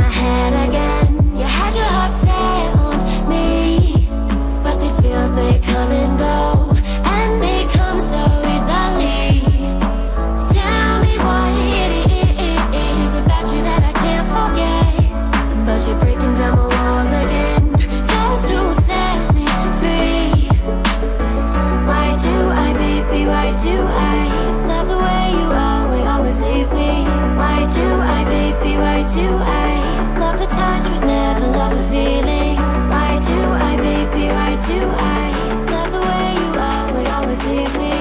my head again. You had your heart set on me, but these feels, they come and go, and they come so easily. Tell me what it is about you that I can't forget, but you're breaking down my walls again, just to set me free. Why do I, baby, why do I love the way you always leave me? Why do I, baby, why do I love the touch but never love the feeling? Why do I, baby, why do I love the way you always leave me?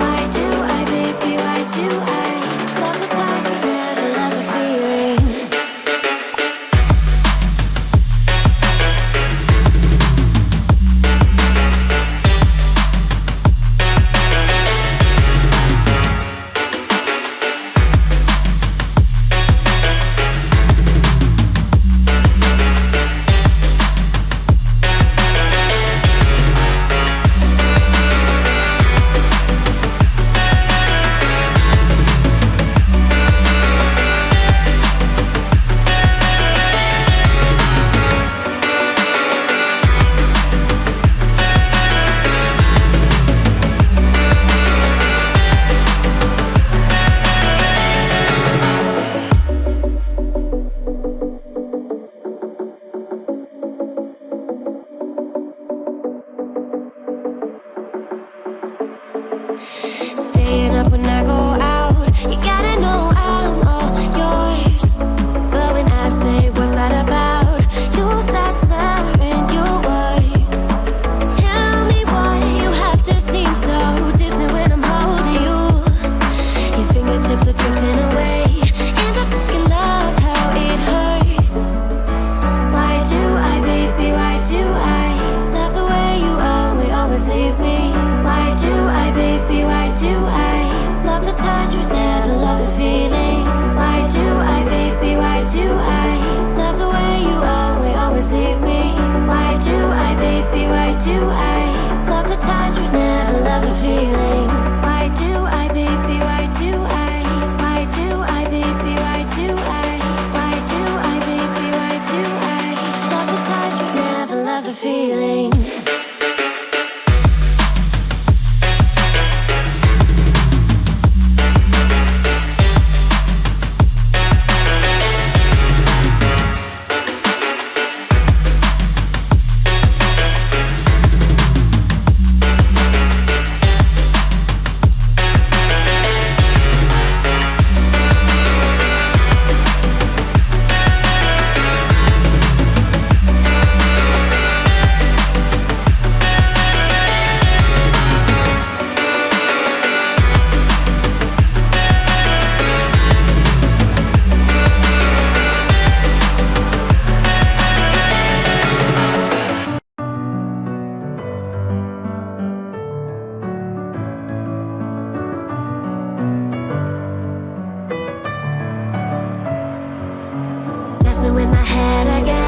Why do I, baby, why do I love the touch but never love the feeling? Staying up when I go out, you gotta know I'm all yours. But when I say what's that about, you start slurring your words. Tell me why you have to seem so distant when I'm holding you. Your fingertips are drifting away, and I fucking love how it hurts. Why do I, baby, why do I love the way you always leave me? Why do I, baby, why do I love the touch but never love the feeling? Why do I, baby, why do I love the way you always leave me? Why do I, baby, why do I love the touch but never love the feeling? Why do I, baby, why do I? Why do I, baby, why do I? Why do I, baby, why do I love the touch but never love the feeling? Messing with my head again.